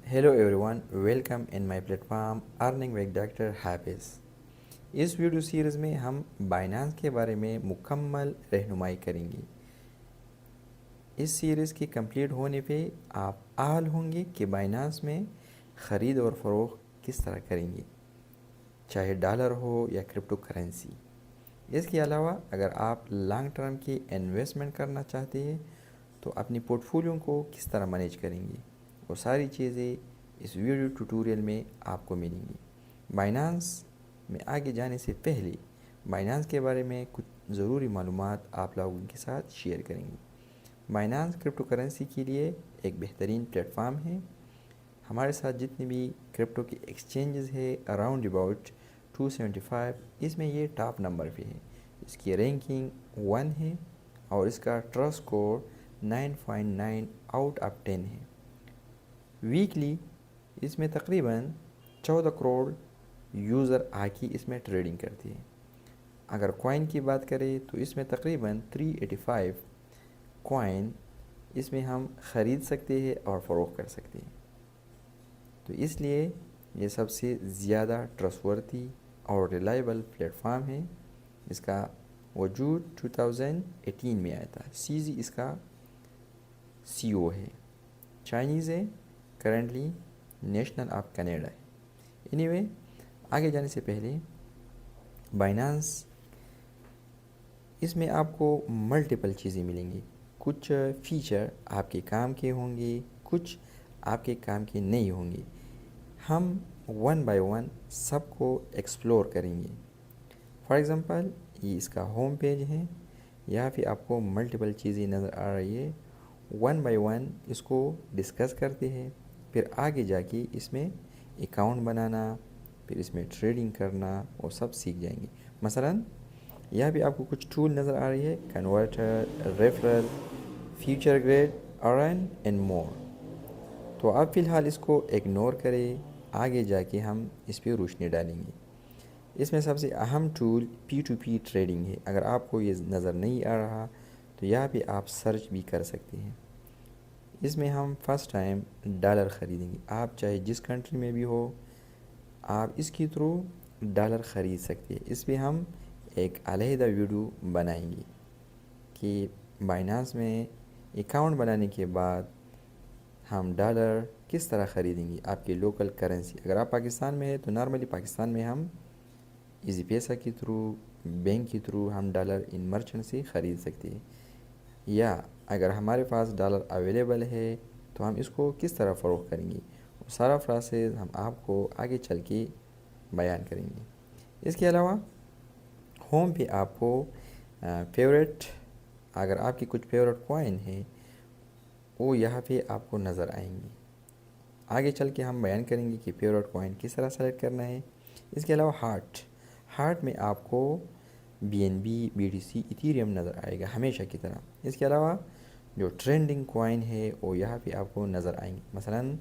Hello everyone, welcome in my platform Earning with Dr. Hafiz. इस video series में हम Binance के बारे में मुकम्मल रहनुमाई करेंगे। इस सीरीज़ की कंप्लीट होने पे आप आहल होंगे कि बाइनांस में ख़रीद और फ़रोख्त किस तरह करेंगे, चाहे डॉलर हो या क्रिप्टो करेंसी। इसके अलावा अगर आप लॉन्ग टर्म की इन्वेस्टमेंट करना चाहते हैं तो अपनी पोर्टफोलियो को किस तरह मैनेज करेंगे, वो सारी चीज़ें इस वीडियो ट्यूटोरियल में आपको मिलेंगी। बाइनांस में आगे जाने से पहले बाइनांस के बारे में कुछ ज़रूरी मालूमात आप लोगों के साथ शेयर करेंगे। बाइनांस क्रिप्टो करेंसी के लिए एक बेहतरीन प्लेटफॉर्म है। हमारे साथ जितने भी क्रिप्टो के एक्सचेंजेस है अराउंड अबाउट 275, इसमें ये टॉप नंबर पे है। इसकी रैंकिंग 1 है और इसका ट्रस्ट स्कोर 9.9 आउट ऑफ 10 है। वीकली इसमें तकरीबन 14 करोड़ यूज़र आके इसमें ट्रेडिंग करती है। अगर कॉइन की बात करें तो इसमें तकरीबन 385 कॉइन इसमें हम ख़रीद सकते हैं और फ़रोख्त कर सकते हैं। तो इसलिए ये सबसे ज़्यादा ट्रस्टवर्थी और रिलायबल प्लेटफॉर्म है। इसका वजूद 2018 में आया था। सीजी इसका सीईओ है, चाइनीज़ है, करंटली नेशनल ऑफ कनाडा है। एनीवे, आगे जाने से पहले बाइनांस इसमें आपको मल्टीपल चीज़ें मिलेंगी। कुछ फ़ीचर आपके काम के होंगे, कुछ आपके काम के नहीं होंगे। हम वन बाय वन सबको एक्सप्लोर करेंगे। फॉर एग्ज़ाम्पल, ये इसका होम पेज है। यहाँ पे आपको मल्टीपल चीज़ें नज़र आ रही है। वन बाय वन इसको डिस्कस करते हैं, फिर आगे जाके इसमें अकाउंट बनाना, फिर इसमें ट्रेडिंग करना, वो सब सीख जाएंगे। मसलन यहाँ भी आपको कुछ टूल नज़र आ रही है, converter, referral, future grade, earn and more. तो आप फ़िलहाल इसको इग्नोर करें, आगे जाके हम इस पर रोशनी डालेंगे। इसमें सबसे अहम टूल P2P ट्रेडिंग है। अगर आपको ये नज़र नहीं आ रहा तो यहाँ पे आप सर्च भी कर सकते हैं। इसमें हम फर्स्ट टाइम डॉलर ख़रीदेंगे। आप चाहे जिस कंट्री में भी हो, आप इसके थ्रू डॉलर ख़रीद सकते हैं। इस पर हम एक अलहदा वीडियो बनाएंगे कि बाइनांस में अकाउंट बनाने के बाद हम डॉलर किस तरह ख़रीदेंगे, आपकी लोकल करेंसी। अगर आप पाकिस्तान में है तो नॉर्मली पाकिस्तान में हम इजी पैसा के थ्रू, बैंक के थ्रू हम डॉलर इन मर्चेंट से ख़रीद सकते हैं। या अगर हमारे पास डॉलर अवेलेबल है तो हम इसको किस तरह फ़रोख्त करेंगे, वो सारा प्रोसेस हम आपको आगे चल के बयान करेंगे। इसके अलावा होम पे आपको फेवरेट, अगर आपकी कुछ फेवरेट कॉइन है वो यहाँ पे आपको नज़र आएंगी। आगे चल के हम बयान करेंगे कि फेवरेट कॉइन किस तरह सेलेक्ट करना है। इसके अलावा हार्ट में आपको BNB, BTC, इथीरियम नज़र आएगा हमेशा की तरह। इसके अलावा जो ट्रेंडिंग कॉइन है वो यहाँ पे आपको नज़र आएंगे। मसलन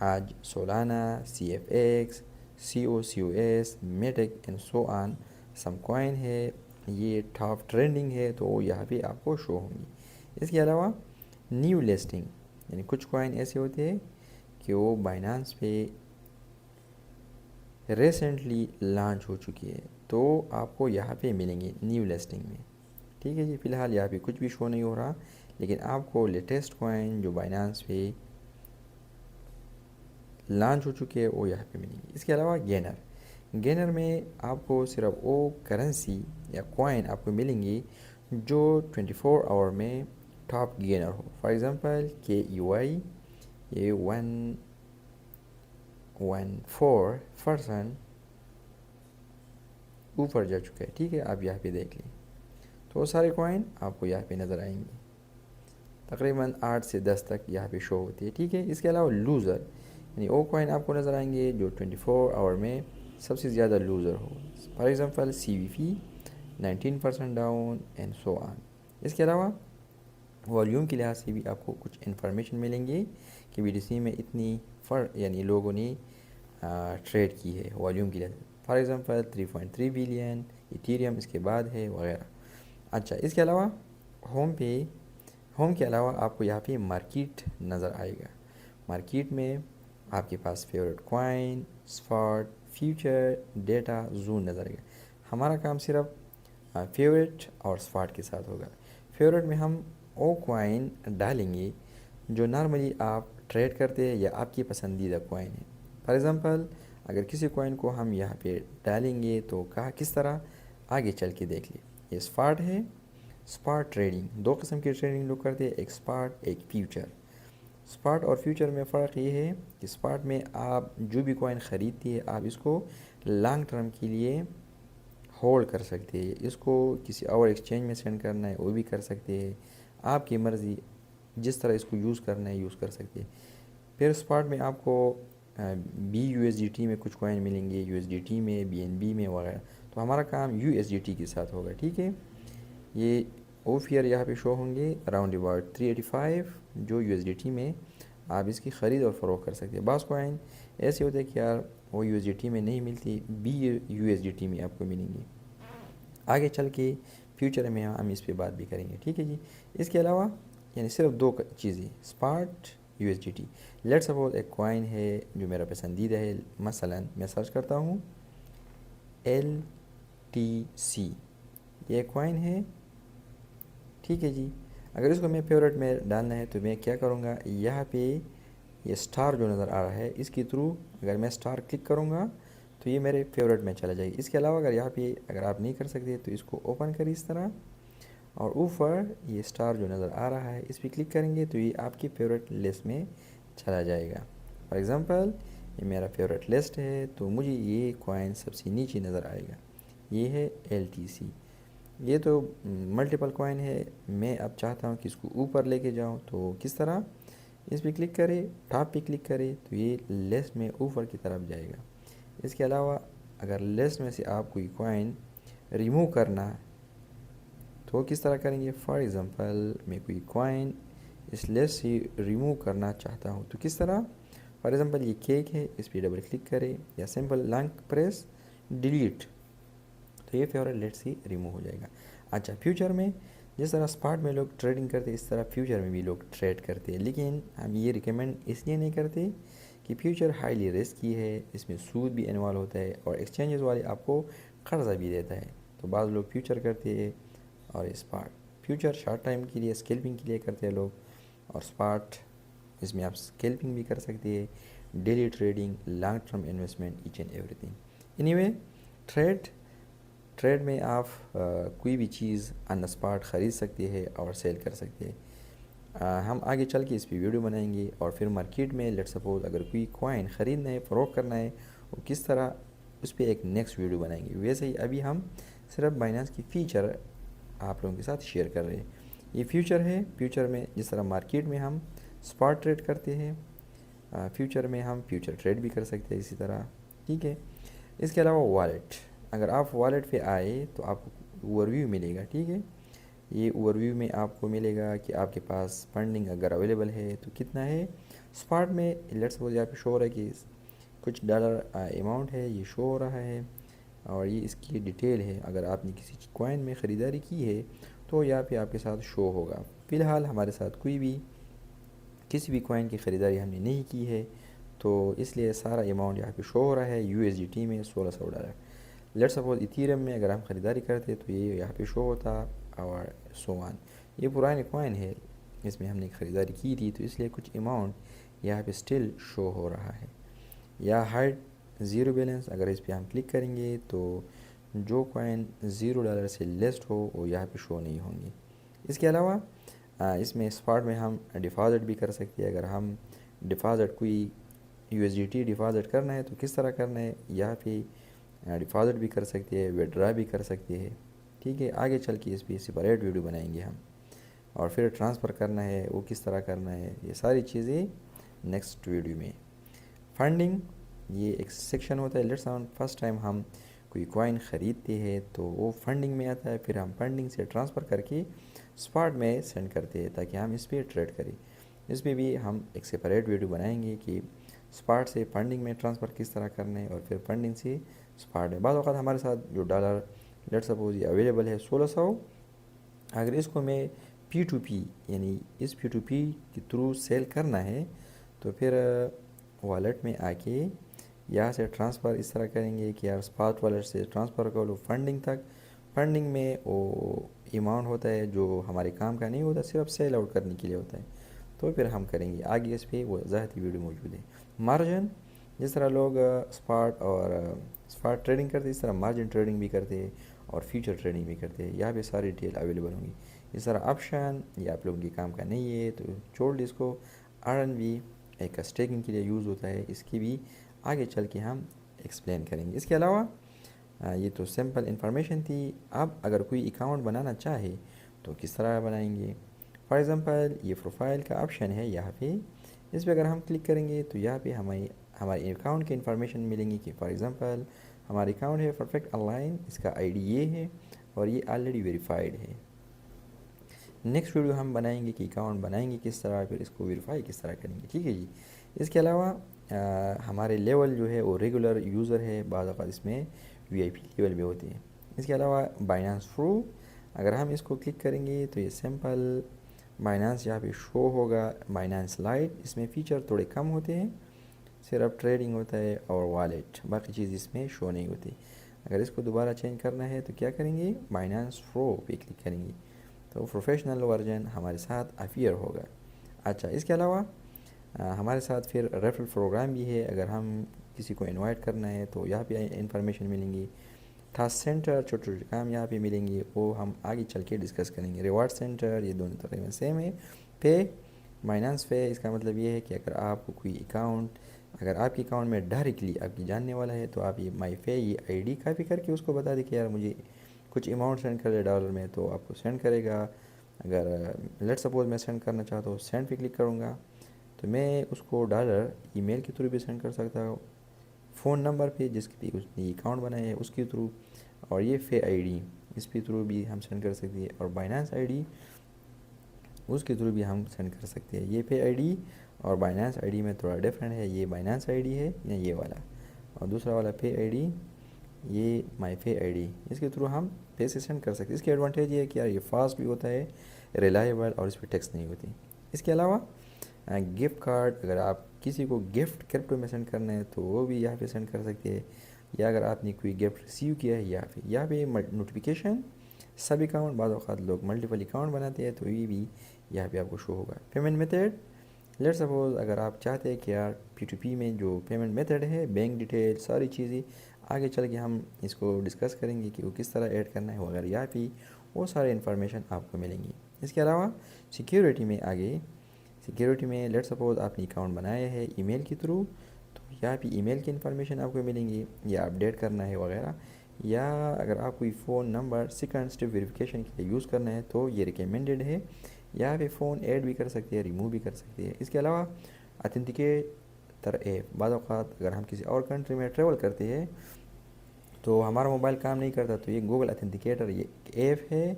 आज सोलाना, CFX, COCOS, मेटेक and so on some coin है, ये टॉप ट्रेंडिंग है तो वो यहाँ पे आपको शो होंगी। इसके अलावा न्यू लिस्टिंग, यानी कुछ कॉइन ऐसे होते हैं कि वो बाइनांस पे रिसेंटली लॉन्च हो चुकी है, तो आपको यहाँ पे मिलेंगे न्यू लिस्टिंग में। ठीक है जी, फ़िलहाल यहाँ पे कुछ भी शो नहीं हो रहा, लेकिन आपको लेटेस्ट कॉइन जो बाइनांस पे लॉन्च हो चुके हैं वो यहाँ पे मिलेंगी। इसके अलावा गेनर में आपको सिर्फ वो करेंसी या कॉइन आपको मिलेंगी जो 24 आवर में टॉप गेनर हो। फॉर एग्ज़ाम्पल KUI, ये 114% ऊपर जा चुका है। ठीक है, आप यहाँ पे देख लें तो वो सारे कॉइन आपको यहाँ पे नज़र आएंगे। तकरीबन 8 से 10 तक यहाँ पे शो होती है। ठीक है, इसके अलावा लूज़र, यानी वो कॉइन आपको नज़र आएंगे जो 24 आवर में सबसे ज़्यादा लूज़र हो। For example CVP 19% down and so on. इसके अलावा वॉल्यूम के लिहाज से भी आपको कुछ इन्फॉर्मेशन मिलेंगे कि BTC में इतनी यानी लोगों ने ट्रेड की है वॉल्यूम के लिहाज से। फॉर एग्ज़ाम्पल 3.3 बिलियन, इथीरियम इसके बाद है वगैरह। अच्छा, इसके अलावा होम के अलावा आपको यहाँ पे मार्केट नज़र आएगा। मार्केट में آپ کے پاس favourite coin, spot, future, data, zone نظر آئے گا. ہمارا کام صرف فیوریٹ اور اسپاٹ کے ساتھ ہوگا. فیوریٹ میں ہم وہ کوائن ڈالیں گے جو نارملی آپ ٹریڈ کرتے ہیں یا آپ کی پسندیدہ کوائن ہے. فار ایگزامپل اگر کسی کوائن کو ہم یہاں پہ ڈالیں گے تو کہا کس طرح، آگے چل کے دیکھ لیں. یہ اسپاٹ ہے. اسپاٹ ٹریڈنگ، دو قسم کی ٹریڈنگ لوگ کرتے ہیں، ایک اسپاٹ ایک فیوچر. اسپاٹ اور فیوچر میں فرق یہ ہے کہ اسپاٹ میں آپ جو بھی کوائن خریدتی ہے آپ اس کو لانگ ٹرم کے لیے ہولڈ کر سکتے ہیں. اس کو کسی اور ایکسچینج میں سینڈ کرنا ہے وہ بھی کر سکتے ہیں، آپ کی مرضی جس طرح اس کو یوز کرنا ہے یوز کر سکتے ہیں. پھر اسپاٹ میں آپ کو BUSDT میں کچھ کوائن ملیں گے، USDT میں، BNB میں وغیرہ. تو ہمارا کام USDT کے ساتھ ہوگا. ٹھیک ہے، یہ اوفیئر یہاں پہ شو ہوں گے اراؤنڈ اباؤٹ 385 جو USDT میں آپ اس کی خرید اور فروخت کر سکتے ہیں. بعض کوائن ایسے ہوتے ہیں کہ یار وہ USDT میں نہیں ملتی، BUSDT میں آپ کو ملیں گی. آگے چل کے فیوچر میں ہم اس پہ بات بھی کریں گے. ٹھیک ہے جی. اس کے علاوہ یعنی صرف دو چیزیں، اسپاٹ، USDT. لیٹ سپوز ایک کوائن ہے جو میرا پسندیدہ ہے، مثلا میں سرچ کرتا ہوں LTC، یہ کوائن ہے. ٹھیک ہے جی. اگر اس کو میں فیوریٹ میں ڈالنا ہے تو میں کیا کروں گا، یہاں پہ یہ اسٹار جو نظر آ رہا ہے اس کے تھرو اگر میں اسٹار کلک کروں گا تو یہ میرے فیوریٹ میں چلا جائے گا. اس کے علاوہ اگر یہاں پہ اگر آپ نہیں کر سکتے تو اس کو اوپن کریں اس طرح، اور اوپر یہ اسٹار جو نظر آ رہا ہے اس پہ کلک کریں گے تو یہ آپ کی فیوریٹ لسٹ میں چلا جائے گا. فار ایگزامپل یہ میرا فیوریٹ لسٹ ہے تو مجھے یہ کوائن سب سے نیچے نظر آئے گا، یہ ہے LTC. یہ تو ملٹیپل کوائن ہے. میں اب چاہتا ہوں کہ اس کو اوپر لے کے جاؤں تو کس طرح، اس پہ کلک کرے، ٹاپ پہ کلک کرے تو یہ لسٹ میں اوپر کی طرف جائے گا. اس کے علاوہ اگر لسٹ میں سے آپ کوئی کوائن ریموو کرنا تو کس طرح کریں گے. فار ایگزامپل میں کوئی کوائن اس لسٹ سے ریموو کرنا چاہتا ہوں تو کس طرح. فار ایگزامپل یہ کیک ہے، اس پہ ڈبل کلک کرے یا سمپل لانگ پریس ڈیلیٹ تو یہ فیوریٹ لسٹ سے ریموو ہو جائے گا. اچھا، فیوچر میں جس طرح اسپاٹ میں لوگ ٹریڈنگ کرتے اس طرح فیوچر میں بھی لوگ ٹریڈ کرتے ہیں، لیکن ہم یہ ریکمینڈ اس لیے نہیں کرتے کہ فیوچر ہائیلی رسکی ہے، اس میں سود بھی انوالو ہوتا ہے اور ایکسچینجز والے آپ کو قرضہ بھی دیتا ہے. تو بعض لوگ فیوچر کرتے ہیں اور اسپاٹ. فیوچر شارٹ ٹائم کے لیے اسکیلپنگ کے لیے کرتے ہیں لوگ، اور اسپاٹ اس میں آپ اسکیلپنگ بھی کر سکتے ہیں، daily trading, long term investment, each and everything. Anyway trade میں آپ کوئی بھی چیز آن اسپاٹ خرید سکتے ہیں اور سیل کر سکتے ہیں. ہم آگے چل کے اس پہ ویڈیو بنائیں گے، اور پھر مارکیٹ میں لیٹ سپوز اگر کوئی کوائن خریدنا ہے، فروخت کرنا ہے، وہ کس طرح اس پہ ایک نیکسٹ ویڈیو بنائیں گے. ویسے ہی ابھی ہم صرف بائنانس کی فیچر آپ لوگوں کے ساتھ شیئر کر رہے ہیں. یہ فیوچر ہے. فیوچر میں جس طرح مارکیٹ میں ہم اسپاٹ ٹریڈ کرتے ہیں، فیوچر میں ہم فیوچر ٹریڈ بھی کر سکتے ہیں اسی طرح. ٹھیک ہے. اس کے علاوہ والیٹ، اگر آپ والیٹ پہ آئے تو آپ کو اوور ویو ملے گا. ٹھیک ہے. یہ اوور ویو میں آپ کو ملے گا کہ آپ کے پاس فنڈنگ اگر اویلیبل ہے تو کتنا ہے. اسپاٹ میں لیٹ سپوز یہاں پہ شو ہو رہا ہے کہ کچھ ڈالر اماؤنٹ ہے، یہ شو ہو رہا ہے، اور یہ اس کی ڈیٹیل ہے. اگر آپ نے کسی کوائن میں خریداری کی ہے تو یہاں پہ آپ کے ساتھ شو ہوگا. فی الحال ہمارے ساتھ کسی بھی کوائن کی خریداری ہم نے نہیں کی ہے تو اس لیے سارا اماؤنٹ یہاں پہ شو ہو رہا ہے USDT میں $1600. لیٹ سپوز ایتھیریم میں اگر ہم خریداری کرتے تو یہ یہاں پہ شو ہوتا اور سوان. یہ پرانے کوائن ہے، اس میں ہم نے خریداری کی تھی تو اس لیے کچھ اماؤنٹ یہاں پہ سٹل شو ہو رہا ہے. یا ہائڈ زیرو بیلنس، اگر اس پہ ہم کلک کریں گے تو جو کوائن $0 سے لیسٹ ہو وہ یہاں پہ شو نہیں ہوں گے. اس کے علاوہ اس میں اسپاٹ میں ہم ڈپازٹ بھی کر سکتے ہیں. اگر ہم ڈپازٹ کوئی USDT ڈپازٹ کرنا ہے تو کس طرح کرنا ہے، یہاں پہ ڈپازٹ بھی کر سکتے ہیں، وڈرا بھی کر سکتے ہیں. ٹھیک ہے. آگے چل کے اس پہ سپریٹ ویڈیو بنائیں گے ہم. اور پھر ٹرانسفر کرنا ہے وہ کس طرح کرنا ہے، یہ ساری چیزیں نیکسٹ ویڈیو میں. فنڈنگ یہ ایک سیکشن ہوتا ہے. لیٹس آن فرسٹ ٹائم ہم کوئی کوائن خریدتے ہیں تو وہ فنڈنگ میں آتا ہے، پھر ہم فنڈنگ سے ٹرانسفر کر کے اسپاٹ میں سینڈ کرتے ہیں تاکہ ہم اس پہ ٹریڈ کریں. اس پہ بھی ہم ایک سپریٹ ویڈیو بنائیں گے کہ اسپاٹ سے فنڈنگ میں ٹرانسفر کس طرح کرنا ہے اور پھر فنڈنگ سے اسپاٹ میں. بعض اوقات ہمارے ساتھ جو ڈالر لیٹ سپوز یہ اویلیبل ہے 1600، اگر اس کو میں P2P یعنی اس P2P کے تھرو سیل کرنا ہے تو پھر वॉलेट में आके यहाँ से ट्रांसफ़र इस तरह करेंगे कि यार स्पार्क वॉलेट से ट्रांसफ़र कर लो फंडिंग तक। फंडिंग में वो अमाउंट होता है जो हमारे काम का नहीं होता, सिर्फ सेल आउट करने के लिए होता है, तो फिर हम करेंगे आगे। इस पर वो ज़ाती वीडियो मौजूद है। मार्जिन, जिस तरह लोग स्पॉट ट्रेडिंग करते हैं इस तरह मार्जिन ट्रेडिंग भी करते हैं और फ्यूचर ट्रेडिंग भी करते हैं। यहाँ पे सारी डिटेल अवेलेबल होंगी। इस तरह ऑप्शन ये आप लोगों के काम का नहीं है तो छोड़ इसको। RNB एक स्टेकिंग के लिए यूज़ होता है, इसकी भी आगे चल के हम एक्सप्लेन करेंगे। इसके अलावा ये तो सिंपल इन्फॉर्मेशन थी। अब अगर कोई अकाउंट बनाना चाहे तो किस तरह बनाएंगे। फॉर एग्ज़ाम्पल ये प्रोफाइल का ऑप्शन है यहाँ पे, इस पर अगर हम क्लिक करेंगे तो यहाँ पे हमारे अकाउंट की इन्फॉर्मेशन मिलेंगी कि फॉर एग्ज़ाम्पल हमारा अकाउंट है परफेक्ट ऑनलाइन, इसका ID ये है और ये ऑलरेडी वेरीफाइड है। नेक्स्ट वीडियो हम बनाएंगे कि अकाउंट बनाएंगे किस तरह, फिर इसको वेरीफाई किस तरह करेंगे, ठीक है जी। इसके अलावा हमारे लेवल जो है वो रेगुलर यूज़र है, बाज़ औक़ात इसमें VIP लेवल भी होती है। इसके अलावा बाइनेंस प्रो, अगर हम इसको क्लिक करेंगे तो ये सिंपल बाइनेंस यहाँ पे शो होगा। बाइनेंस लाइट, इसमें फ़ीचर थोड़े कम होते हैं, सिर्फ ट्रेडिंग होता है और वॉलेट, बाकी चीज़ इसमें शो नहीं होती। अगर इसको दोबारा चेंज करना है तो क्या करेंगे, बाइनेंस प्रो पे क्लिक करेंगे तो प्रोफेशनल वर्जन हमारे साथ अपीयर होगा। अच्छा, इसके अलावा हमारे साथ फिर रेफरल प्रोग्राम भी है, अगर हम किसी को इनवाइट करना है तो यहाँ पे इंफॉर्मेशन मिलेंगी। टास्क सेंटर छोटे छोटे काम यहाँ पे मिलेंगे, वो हम आगे चल के डिस्कस करेंगे। रिवार्ड सेंटर ये दोनों तकरीबन सेम है। पे माइनेंस पे, इसका मतलब ये है कि अगर आपको कोई अकाउंट, अगर आपके अकाउंट में डायरेक्टली आपकी जानने वाला है तो आप ये माई पे ये ID कॉपी करके उसको बता दें कि यार मुझे कुछ अमाउंट सेंड कर दे डॉलर में, तो आपको सेंड करेगा। अगर लेट सपोज मैं सेंड करना चाहता हूँ, सेंड पे क्लिक करूँगा तो मैं उसको डॉलर ईमेल के थ्रू भी सेंड कर सकता हूँ, फ़ोन नंबर पे जिसके पे उसने अकाउंट बनाया है उसके थ्रू, और ये पे ID इस पे थ्रू भी हम सेंड कर सकते हैं, और बाइनेंस ID उसके थ्रू भी हम सेंड कर सकते हैं। ये पे ID और बाइनेंस ID में थोड़ा डिफरेंट है, ये बाइनेंस ID है या ये वाला, और दूसरा वाला पे ID ये माई पे ID, इसके थ्रू हम पैसे सेंड कर सकते हैं। इसकी एडवांटेज ये है कि यार ये फास्ट भी होता है, रिलायबल, और इस पर टैक्स नहीं होती। इसके अलावा गिफ्ट कार्ड, अगर आप किसी को गिफ्ट क्रिप्टो में सेंड करना है तो वो भी यहाँ पे सेंड कर सकते हैं, या अगर आपने कोई गिफ्ट रिसीव किया है यहाँ पे नोटिफिकेशन सब अकाउंट, बाद औक़ात लोग मल्टीपल अकाउंट बनाते हैं तो ये भी यहाँ पे आपको शो होगा। पेमेंट मेथड, लेट सपोज अगर आप चाहते हैं कि यार P2P में जो पेमेंट मेथड है, बैंक डिटेल सारी चीज़ें आगे चल के हम इसको डिस्कस करेंगे कि वो किस तरह ऐड करना है वगैरह, यहाँ पे वो सारे इन्फॉर्मेशन आपको मिलेंगी। इसके अलावा सिक्योरिटी में आगे, सिक्योरिटी में लेट सपोज आपने अकाउंट बनाया है ईमेल के थ्रू, तो यहाँ पे ईमेल की इन्फॉर्मेशन आपको मिलेंगी, या अपडेट करना है वगैरह, या अगर आप कोई phone number second step verification के लिए यूज़ करना है तो ये रिकमेंडेड है। यहाँ पे फ़ोन ऐड भी कर सकते हैं, रिमूव भी कर सकते हैं। इसके अलावा ऑथेंटिकेटर ऐप, बाद औक़ात अगर हम किसी और कंट्री में ट्रैवल करते हैं तो हमारा मोबाइल काम नहीं करता, तो ये गूगल ऑथेंटिकेटर ये ऐप है।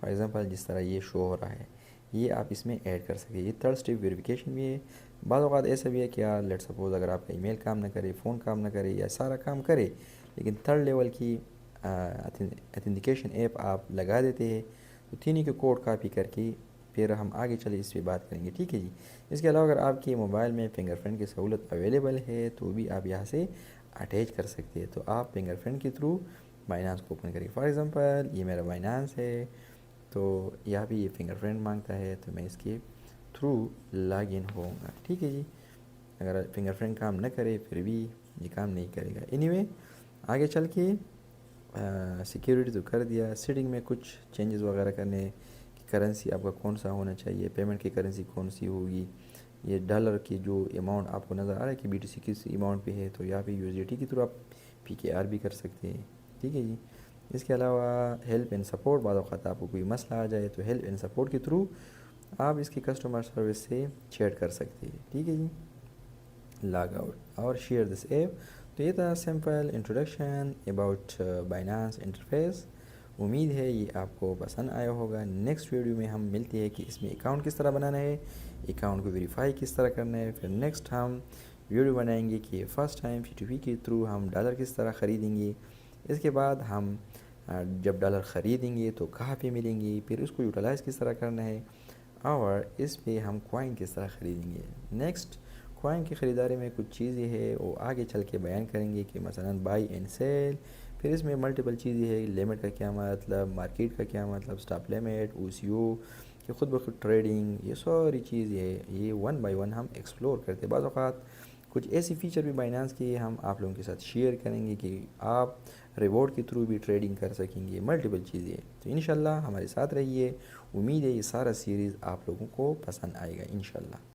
फॉर एग्ज़ाम्पल जिस तरह ये शो हो रहा है, ये आप इसमें ऐड कर सकते हैं। ये थर्ड स्टेप वेरिफिकेशन भी है। बाद औक़ात ऐसा भी है कि यार लेट सपोज अगर आपका ईमेल काम ना करे, फ़ोन काम ना करे, या सारा काम करे लेकिन थर्ड लेवल की ऑथेंटिकेशन ऐप आप लगा देते हैं, तो तीनों के कोड कॉपी करके फिर हम आगे चले इस पर बात करेंगे, ठीक है जी। इसके अलावा अगर आपके मोबाइल में फिंगरप्रिंट की सहूलत अवेलेबल है तो भी आप यहाँ से अटैच कर सकते हैं, तो आप फिंगरप्रिंट के थ्रू बाइनेंस को ओपन करेंगे। फॉर एग्ज़ाम्पल ये मेरा बाइनेंस है, तो यहाँ भी ये फिंगरप्रिंट मांगता है, तो मैं इसके थ्रू लॉगिन होऊंगा, ठीक है जी। अगर फिंगरप्रिंट काम न करे फिर भी ये काम नहीं करेगा। एनीवे आगे चल के सिक्योरिटी तो कर दिया, सेटिंग में कुछ चेंजेस वगैरह करने कि करेंसी आपका कौन सा होना चाहिए, पेमेंट की करेंसी कौन सी होगी, ये डॉलर की जो अमाउंट आपको नज़र आ रहा है कि BTC किस अमाउंट पे है, तो यहाँ पे USDT के थ्रू आप PKR भी कर सकते हैं, ठीक है जी। इसके अलावा हेल्प एंड सपोर्ट, बाद वक़्त आपको कोई मसला आ जाए तो हेल्प एंड सपोर्ट के थ्रू आप इसकी कस्टमर सर्विस से चैट कर सकते हैं, ठीक है जी। लॉग आउट और शेयर दिस ऐप। तो ये था simple introduction about Binance interface. उम्मीद है ये आपको पसंद आया होगा। नेक्स्ट वीडियो में हम मिलते हैं कि इसमें अकाउंट किस तरह बनाना है, अकाउंट को वेरीफाई किस तरह करना है। फिर नेक्स्ट हम वीडियो बनाएंगे कि फ़र्स्ट टाइम P2P के थ्रू हम डॉलर किस तरह ख़रीदेंगे। इसके बाद हम जब डॉलर ख़रीदेंगे तो कहाँ पे मिलेंगे, फिर उसको यूटिलाइज़ किस तरह करना है, और इस पे हम कॉइन किस तरह ख़रीदेंगे। नेक्स्ट کوائن کی خریداری میں کچھ چیزیں ہے وہ آگے چل کے بیان کریں گے کہ مثلا بائی اینڈ سیل. پھر اس میں ملٹیپل چیزیں ہے، لیمٹ کا کیا مطلب، مارکیٹ کا کیا مطلب، اسٹاپ لیمٹ، او سی او، کہ خود بخود ٹریڈنگ، یہ ساری چیزیں ہے یہ ون بائی ون ہم ایکسپلور کرتے. بعض اوقات کچھ ایسی فیچر بھی بائنانس کی ہم آپ لوگوں کے ساتھ شیئر کریں گے کہ آپ ریوارڈ کے تھرو بھی ٹریڈنگ کر سکیں گے. ملٹیپل چیزیں تو انشاءاللہ ہمارے ساتھ رہیے. امید ہے یہ سارا سیریز آپ لوگوں کو پسند آئے گا انشاءاللہ.